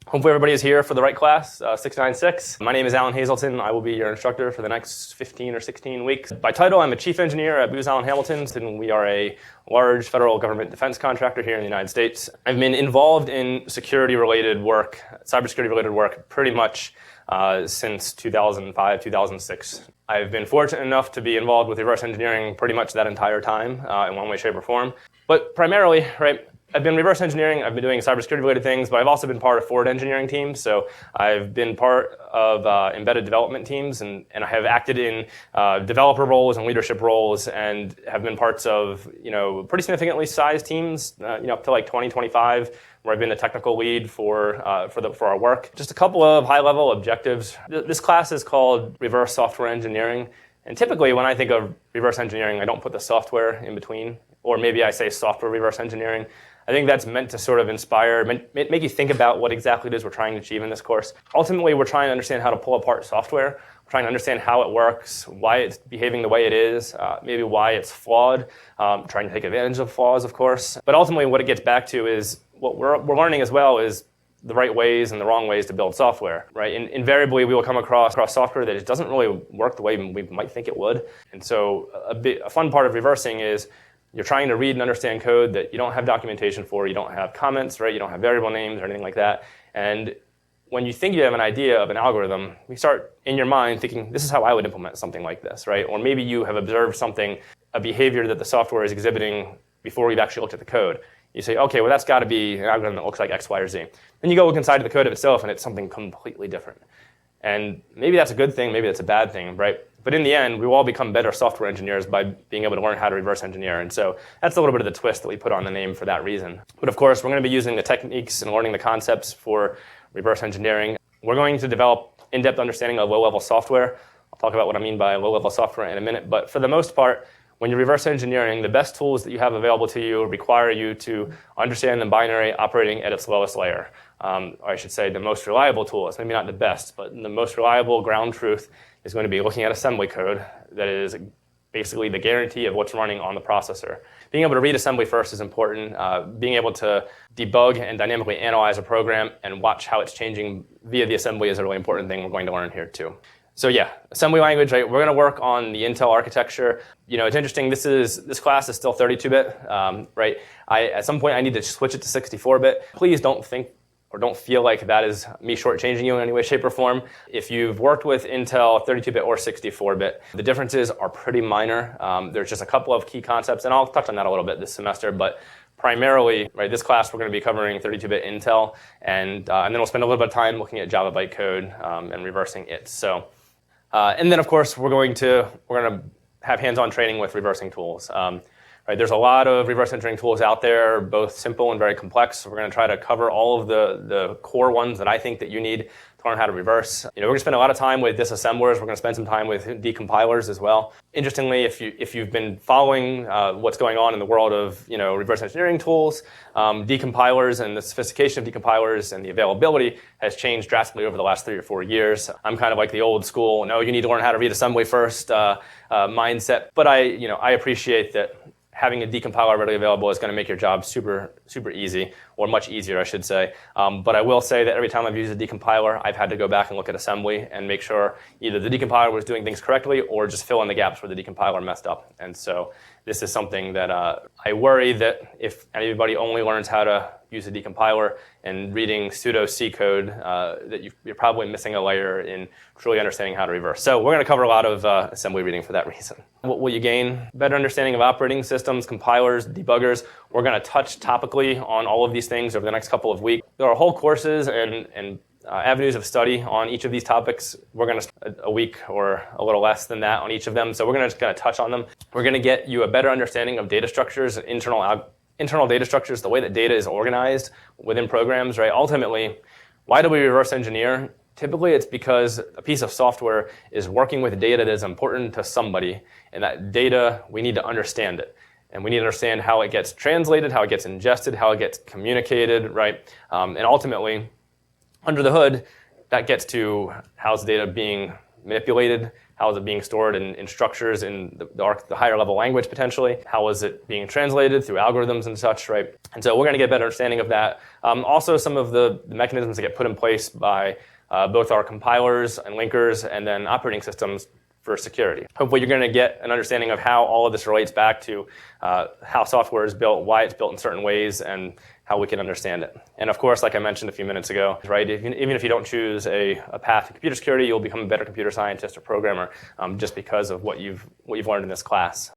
Hopefully everybody is here for the right class, 696. My name is Hazelton. I will be your instructor for the next 15 or 16 weeks. By title, I'm a chief engineer at Booz Allen Hamilton, and we are a large federal government defense contractor here in the United States. I've been involved in security-related work, cybersecurity-related work, pretty much since 2005, 2006. I've been fortunate enough to be involved with reverse engineering pretty much that entire time in one way, shape, or form. But primarily, right, I've been reverse engineering, I've been doing cybersecurity-related things, but I've also been part of forward engineering teams. So I've been part of embedded development teams, and I have acted in developer roles and leadership roles, and have been parts of pretty significantly sized teams, up to like 20, 25, where I've been the technical lead for our work. Just a couple of high-level objectives. This class is called Reverse Software Engineering, and typically when I think of reverse engineering, I don't put the software in between, or maybe I say software reverse engineering. I think that's meant to sort of inspire, make you think about what exactly it is we're trying to achieve in this course. Ultimately, we're trying to understand how to pull apart software. We're trying to understand how it works, why it's behaving the way it is, maybe why it's flawed, trying to take advantage of flaws, of course. But ultimately, what it gets back to is what we're learning as well is the right ways and the wrong ways to build software, right? Invariably, we will come across software that it doesn't really work the way we might think it would. And so a fun part of reversing is you're trying to read and understand code that you don't have documentation for, you don't have comments, right? You don't have variable names or anything like that. And when you think you have an idea of an algorithm, you start in your mind thinking, this is how I would implement something like this, right? Or maybe you have observed something, a behavior that the software is exhibiting before you've actually looked at the code. You say, okay, well, that's got to be an algorithm that looks like X, Y, or Z. Then you go look inside of the code of itself, and it's something completely different. And maybe that's a good thing, maybe that's a bad thing, right? But in the end, we will all become better software engineers by being able to learn how to reverse engineer. And so that's a little bit of the twist that we put on the name for that reason. But of course, we're going to be using the techniques and learning the concepts for reverse engineering. We're going to develop in-depth understanding of low-level software. I'll talk about what I mean by low-level software in a minute. But for the most part, when you're reverse engineering, the best tools that you have available to you require you to understand the binary operating at its lowest layer. Or I should say the most reliable tool. It's maybe not the best, but the most reliable ground truth is going to be looking at assembly code that is basically the guarantee of what's running on the processor. Being able to read assembly first is important. Being able to debug and dynamically analyze a program and watch how it's changing via the assembly is a really important thing we're going to learn here too. So yeah, assembly language, right? We're going to work on the Intel architecture. It's interesting, this class is still 32-bit, right? At some point I need to switch it to 64-bit. Please don't think or don't feel like that is me shortchanging you in any way, shape, or form. If you've worked with Intel 32-bit or 64-bit, the differences are pretty minor. There's just a couple of key concepts, and I'll touch on that a little bit this semester, but primarily, right, this class we're going to be covering 32-bit Intel, and then we'll spend a little bit of time looking at Java bytecode and reversing it. So, and then of course we're going to have hands-on training with reversing tools. Right, there's a lot of reverse engineering tools out there, both simple and very complex. So we're going to try to cover all of the core ones that I think that you need to learn how to reverse. We're going to spend a lot of time with disassemblers. We're going to spend some time with decompilers as well. Interestingly, if you've been following what's going on in the world of reverse engineering tools, decompilers and the sophistication of decompilers and the availability has changed drastically over the last 3 or 4 years. I'm kind of like the old school, no, you need to learn how to read assembly first mindset. But I appreciate that having a decompiler readily available is going to make your job super, super easy, or much easier, I should say. But I will say that every time I've used a decompiler, I've had to go back and look at assembly and make sure either the decompiler was doing things correctly or just fill in the gaps where the decompiler messed up. And so this is something that I worry that if anybody only learns how to use a decompiler and reading pseudo C code, that you're probably missing a layer in truly understanding how to reverse. So we're going to cover a lot of assembly reading for that reason. What will you gain? Better understanding of operating systems, compilers, debuggers. We're going to touch topically on all of these things over the next couple of weeks. There are whole courses and avenues of study on each of these topics. We're going to spend a week or a little less than that on each of them. So we're going to touch on them. We're going to get you a better understanding of data structures and internal data structures, the way that data is organized within programs, right? Ultimately, why do we reverse engineer? Typically, it's because a piece of software is working with data that is important to somebody, and that data, we need to understand it. And we need to understand how it gets translated, how it gets ingested, how it gets communicated, right? And ultimately, under the hood, that gets to how's the data being manipulated, How is it being stored in structures in the higher level language potentially? How is it being translated through algorithms and such, right? And so we're going to get a better understanding of that. Also, some of the mechanisms that get put in place by both our compilers and linkers and then operating systems for security. Hopefully you're going to get an understanding of how all of this relates back to how software is built, why it's built in certain ways, and how we can understand it. And of course, like I mentioned a few minutes ago, right, even if you don't choose a path to computer security, you'll become a better computer scientist or programmer just because of what you've learned in this class.